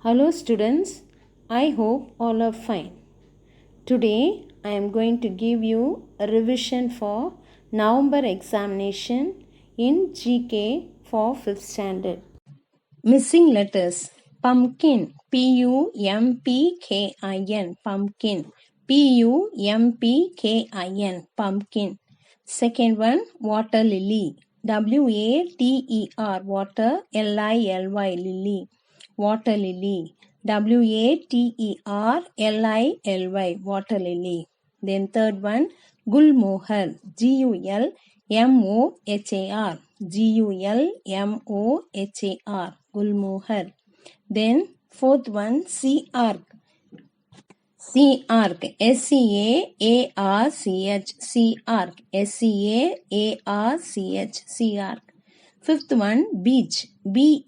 Hello students, I hope all are fine. Today I am going to give you a revision for November examination in GK for 5th standard. Missing letters. Pumpkin, Pumpkin, pumpkin, Pumpkin, pumpkin. Second one, water lily, Water, water, Lily, lily, water lily, Waterlily, water lily. Then third one, gulmohar, Gulmohar, gulmohar. Then fourth one, sea arc, sea arc, sea arc, sea arc. Fifth one, beach, beach,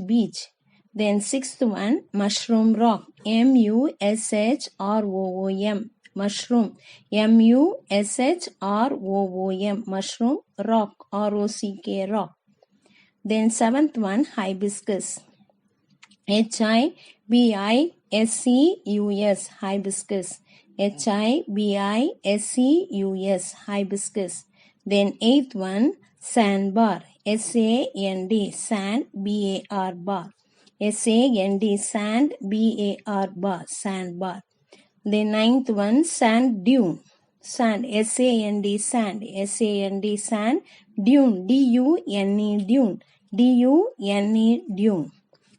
beach. Then sixth one, mushroom rock, mushroom, mushroom, mushroom rock, rock. Then seventh one, hibiscus, hibiscus, hibiscus, hibiscus. Then eighth one, sandbar, sand, bar, sandbar. Then ninth one, sand dune, sand, sand, dune, dune.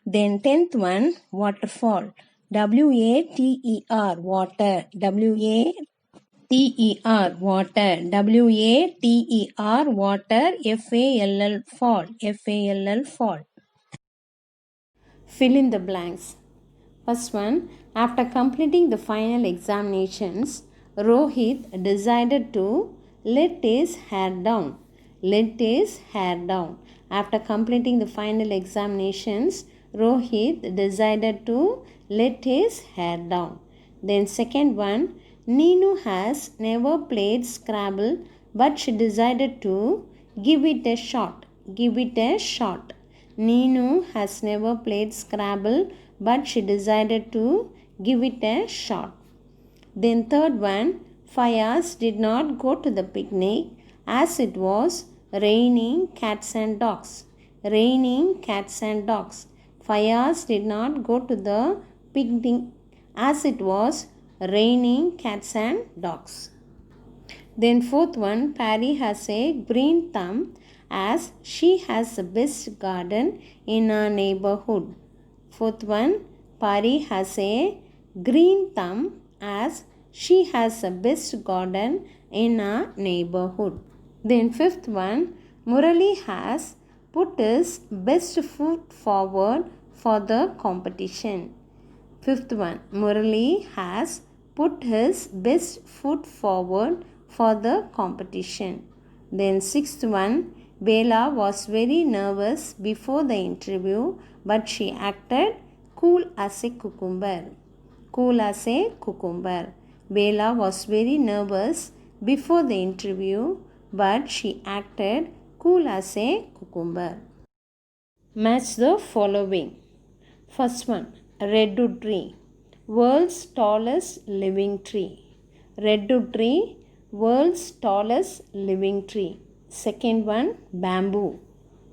Then tenth one, waterfall, water, water, water, water, fall. Fill in the blanks. First one, after completing the final examinations, Rohit decided to let his hair down. Let his hair down. After completing the final examinations, Rohit decided to let his hair down. Then second one, Neenu has never played Scrabble, but she decided to give it a shot. Give it a shot. Neenu has never played Scrabble, but she decided to give it a shot. Then third one, Fayaz did not go to the picnic as it was raining cats and dogs. Raining cats and dogs. Fayaz did not go to the picnic as it was raining cats and dogs. Then fourth one, Patty has a green thumb as she has the best garden in our neighborhood. Fourth one, Pari has a green thumb as she has the best garden in our neighborhood. Then fifth one, Murali has put his best foot forward for the competition. Fifth one, Murali has put his best foot forward for the competition. Then sixth one, Bella was very nervous before the interview, but she acted cool as a cucumber. Cool as a cucumber. Bella was very nervous before the interview, but she acted cool as a cucumber. Match the following. First one, redwood tree, world's tallest living tree. Redwood tree, world's tallest living tree. Second one, bamboo,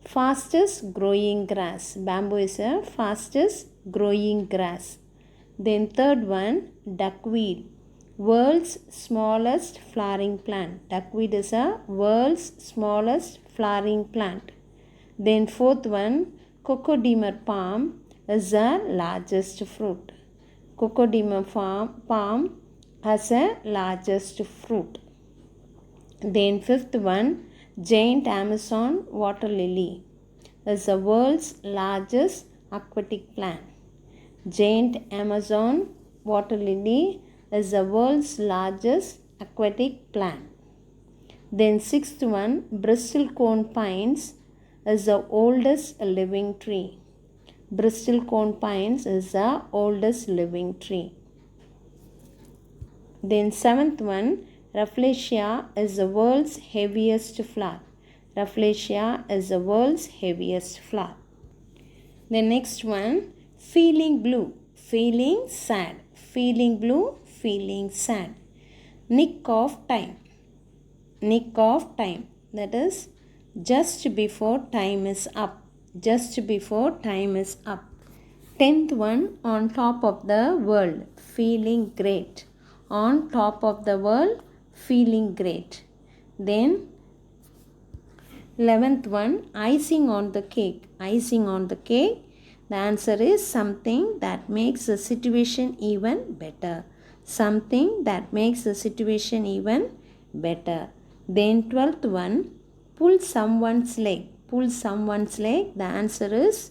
fastest growing grass. Bamboo is a fastest growing grass. Then third one, duckweed, world's smallest flowering plant. Duckweed is a world's smallest flowering plant. Then fourth one, cocodemar palm is the largest fruit. Cocodemar palm has a largest fruit. Then fifth one, giant Amazon water lily is the world's largest aquatic plant. Giant Amazon water lily is the world's largest aquatic plant. Then sixth one, Bristol cone pines is the oldest living tree. Bristol cone pines is the oldest living tree. Then seventh one, Rafflesia is the world's heaviest flower. Rafflesia is the world's heaviest flower. The next one, feeling blue, feeling sad, feeling blue, feeling sad. Nick of time, nick of time. That is just before time is up, just before time is up. 10th one, on top of the world, feeling great. On top of the world, feeling great. Then 11th one, icing on the cake. Icing on the cake. The answer is something that makes the situation even better. Something that makes the situation even better. Then 12th one, pull someone's leg. Pull someone's leg. The answer is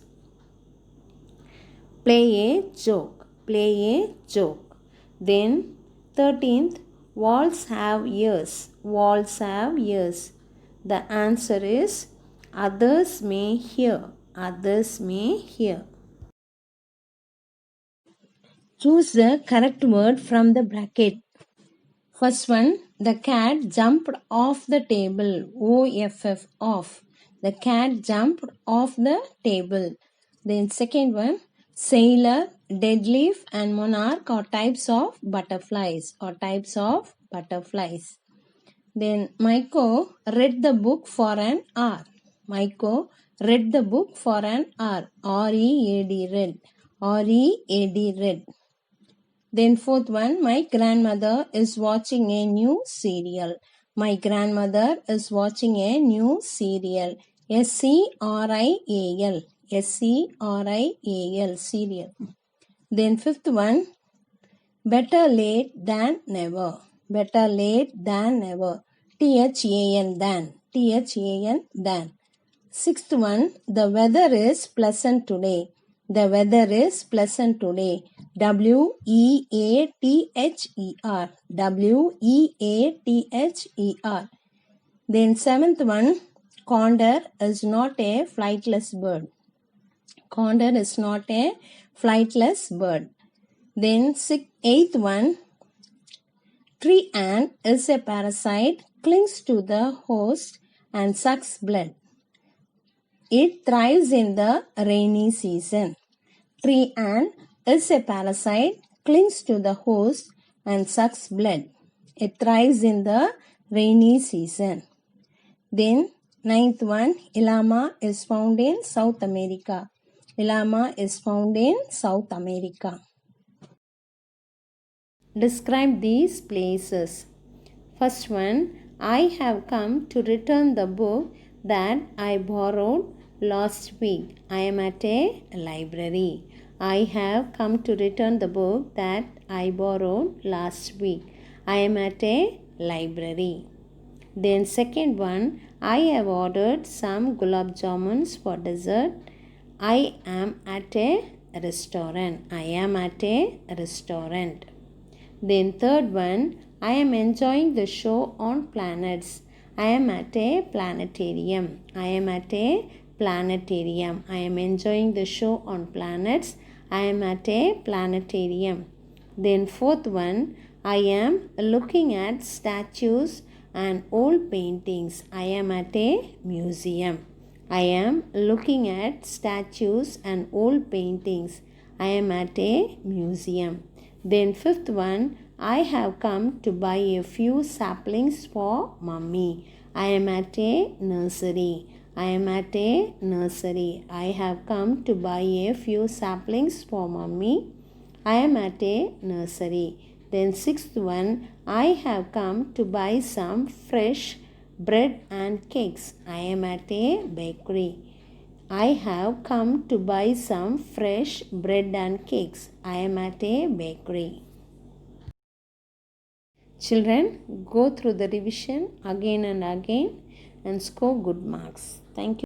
play a joke. Play a joke. Then 13th, walls have ears. Walls have ears. The answer is others may hear. Others may hear. Choose the correct word from the bracket. First one, the cat jumped off the table. OFF, off. The cat jumped off the table. Then second one, sailor, deadleaf and monarch are types of butterflies. Then Maiko read the book for an hour. Maiko read the book for an hour. R-E-A-D, read. R-E-A-D, read. Then fourth one, my grandmother is watching a new serial. My grandmother is watching a new serial. S-E-R-I-A-L. S-E-R-I-A-L, serial. Then fifth one, better late than never. Better late than never. T-H-A-N, than. T-H-A-N, than. Sixth one, the weather is pleasant today. The weather is pleasant today. W-E-A-T-H-E-R. W-E-A-T-H-E-R. Then seventh one, condor is not a flightless bird. Condor is not a flightless bird. Then eighth one, tree ant is a parasite, clings to the host and sucks blood. It thrives in the rainy season. Tree ant is a parasite, clings to the host and sucks blood. It thrives in the rainy season. Then ninth one, Illama is found in South America. Illama is found in South America. Describe these places. First one, I have come to return the book that I borrowed last week. I am at a library. I have come to return the book that I borrowed last week. I am at a library. Then second one, I have ordered some gulab jamuns for dessert. I am at a restaurant. I am at a restaurant. Then third one, I am enjoying the show on planets. I am at a planetarium. I am at a planetarium. I am enjoying the show on planets. I am at a planetarium. Then fourth one, I am looking at statues and old paintings. I am at a museum. I am looking at statues and old paintings. I am at a museum. Then fifth one, I have come to buy a few saplings for mummy. I am at a nursery. I am at a nursery. I have come to buy a few saplings for mummy. I am at a nursery. Then sixth one, I have come to buy some fresh bread and cakes. I am at a bakery. I have come to buy some fresh bread and cakes. I am at a bakery. Children, go through the revision again and again and score good marks. Thank you.